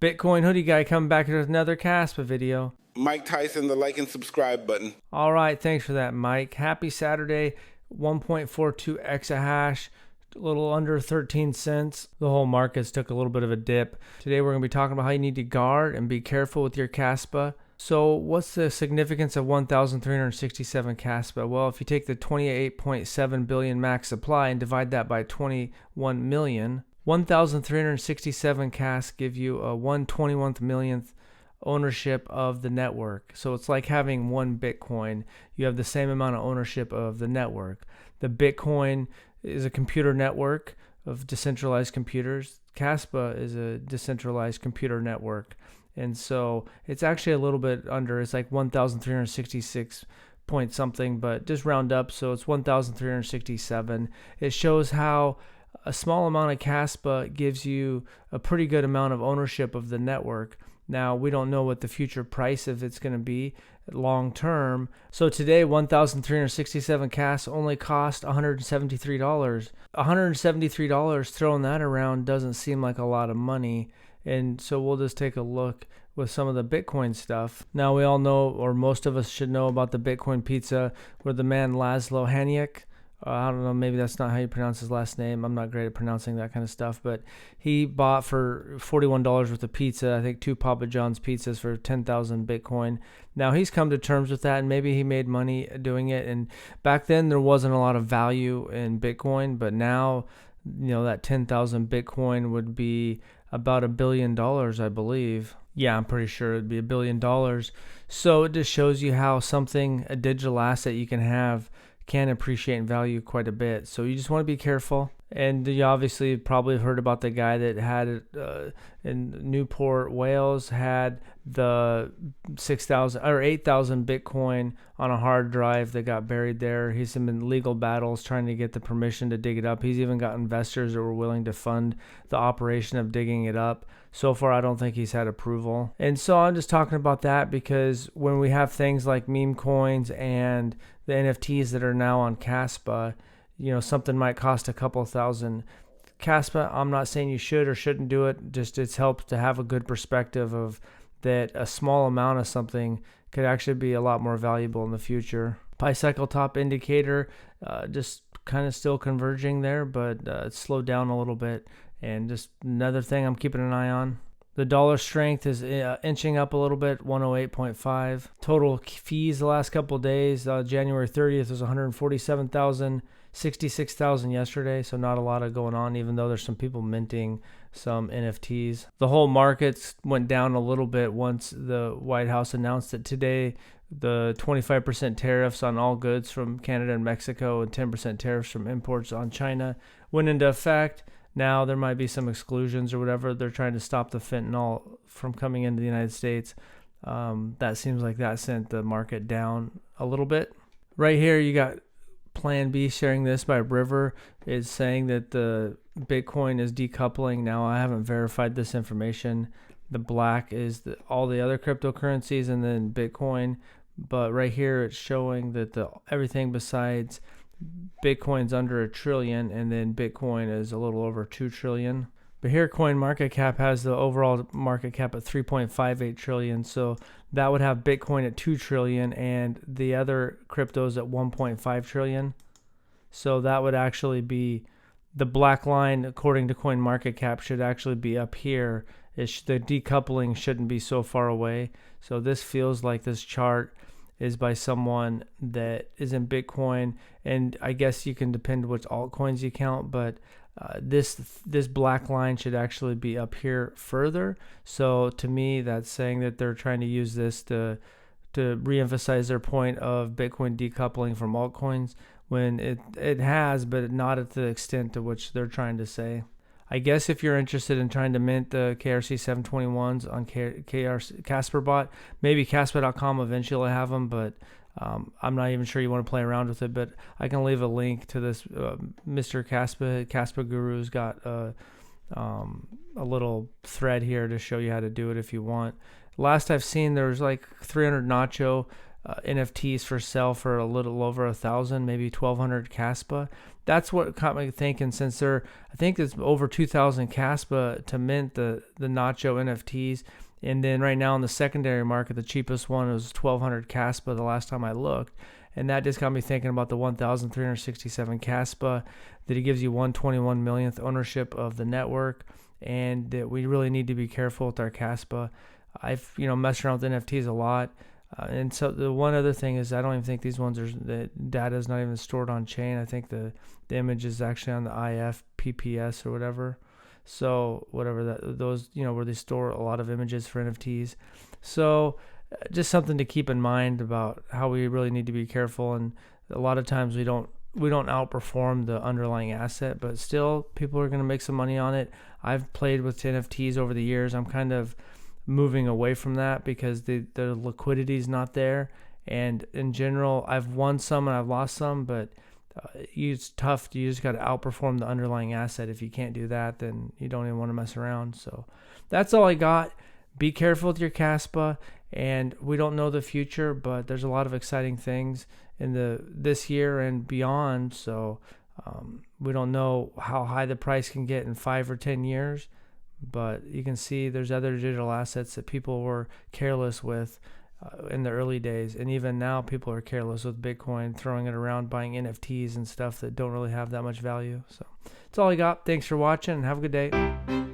Bitcoin hoodie guy coming back with another Kaspa video. Mike Tyson, the like and subscribe button. All right, thanks for that, Mike. Happy Saturday. 1.42 exahash, a little under 13 cents. The whole markets took a little bit of a dip. Today we're going to be talking about how you need to guard and be careful with your Kaspa. So what's the significance of 1,367 Kaspa? Well, if you take the 28.7 billion max supply and divide that by 21 million, 1,367 Kas give you a 1/21 millionth ownership of the network. So it's like having one Bitcoin. You have the same amount of ownership of the network. The Bitcoin is a computer network of decentralized computers. Kaspa is a decentralized computer network. And so it's actually a little bit under. It's like 1,366 point something, but just round up. So it's 1,367. It shows how a small amount of Kaspa gives you a pretty good amount of ownership of the network. Now, we don't know what the future price of it's going to be long term. So today, 1,367 Kas only cost $173. $173 throwing that around doesn't seem like a lot of money. And so we'll just take a look with some of the Bitcoin stuff. Now, we all know, or most of us should know about the Bitcoin pizza where the man Laszlo Haniek, I don't know, maybe that's not how you pronounce his last name. I'm not great at pronouncing that kind of stuff. But he bought for $41 worth of pizza, I think 2 Papa John's pizzas for 10,000 Bitcoin. Now, he's come to terms with that, and maybe he made money doing it. And back then, there wasn't a lot of value in Bitcoin. But now, that 10,000 Bitcoin would be about $1 billion, I believe. Yeah, I'm pretty sure it'd be $1 billion. So it just shows you how a digital asset you can have, can appreciate in value quite a bit. So you just want to be careful. And you obviously probably heard about the guy that had it in Newport, Wales, had the 6,000 or 8,000 Bitcoin on a hard drive that got buried there. He's in legal battles trying to get the permission to dig it up. He's even got investors that were willing to fund the operation of digging it up. So far, I don't think he's had approval. And so I'm just talking about that because when we have things like meme coins and the NFTs that are now on Kaspa, something might cost a couple thousand Kaspa. I'm not saying you should or shouldn't do it. Just it's helped to have a good perspective of that a small amount of something could actually be a lot more valuable in the future. Pi cycle top indicator, just kind of still converging there, but it's slowed down a little bit. And just another thing I'm keeping an eye on. The dollar strength is inching up a little bit, 108.5. Total fees the last couple of days, January 30th was 147,000, 66,000 yesterday, so not a lot of going on, even though there's some people minting some NFTs. The whole markets went down a little bit once the White House announced that today the 25% tariffs on all goods from Canada and Mexico and 10% tariffs from imports on China went into effect. Now there might be some exclusions or whatever. They're trying to stop the fentanyl from coming into the United States. That seems like that sent the market down a little bit. Right here you got Plan B sharing this by River. Is saying that the Bitcoin is decoupling. Now I haven't verified this information. The black is all the other cryptocurrencies and then Bitcoin. But right here it's showing that everything besides Bitcoin's under $1 trillion, and then Bitcoin is a little over 2 trillion. But here CoinMarketCap has the overall market cap at 3.58 trillion. So that would have Bitcoin at 2 trillion and the other cryptos at 1.5 trillion. So that would actually be the black line, according to CoinMarketCap, should actually be up here. The decoupling shouldn't be so far away. So this feels like this chart is by someone that is in Bitcoin, and I guess you can depend which altcoins you count, but this black line should actually be up here further. So to me, that's saying that they're trying to use this to reemphasize their point of Bitcoin decoupling from altcoins when it has, but not at the extent to which they're trying to say. I guess if you're interested in trying to mint the KRC 721s on Kasperbot, maybe Kaspa.com eventually have them, but I'm not even sure you want to play around with it. But I can leave a link to this. Mr. Kaspa Guru's got a little thread here to show you how to do it if you want. Last I've seen, there was like 300 Nacho NFTs for sale for a little over 1,000, maybe 1,200 Kaspa. That's what caught me thinking, since I think it's over 2,000 Kaspa to mint the Nacho NFTs. And then right now in the secondary market, the cheapest one was 1,200 Kaspa the last time I looked. And that just got me thinking about the 1,367 Kaspa, that it gives you 1/21 millionth ownership of the network, and that we really need to be careful with our Kaspa. I've messed around with NFTs a lot, and so the one other thing is I don't even think these ones the data is not even stored on chain. I think the image is actually on the IFPPS or whatever. So whatever those where they store a lot of images for NFTs. So just something to keep in mind about how we really need to be careful. And a lot of times we don't outperform the underlying asset, but still people are going to make some money on it. I've played with NFTs over the years. I'm kind of moving away from that because the liquidity is not there. And in general, I've won some and I've lost some, but it's tough. You just got to outperform the underlying asset. If you can't do that, then you don't even want to mess around. So that's all I got. Be careful with your Kaspa, and we don't know the future, but there's a lot of exciting things in this year and beyond. So we don't know how high the price can get in 5 or 10 years, but you can see there's other digital assets that people were careless with in the early days, and even now people are careless with Bitcoin, throwing it around, buying NFTs and stuff that don't really have that much value. So that's all I got. Thanks for watching, and have a good day.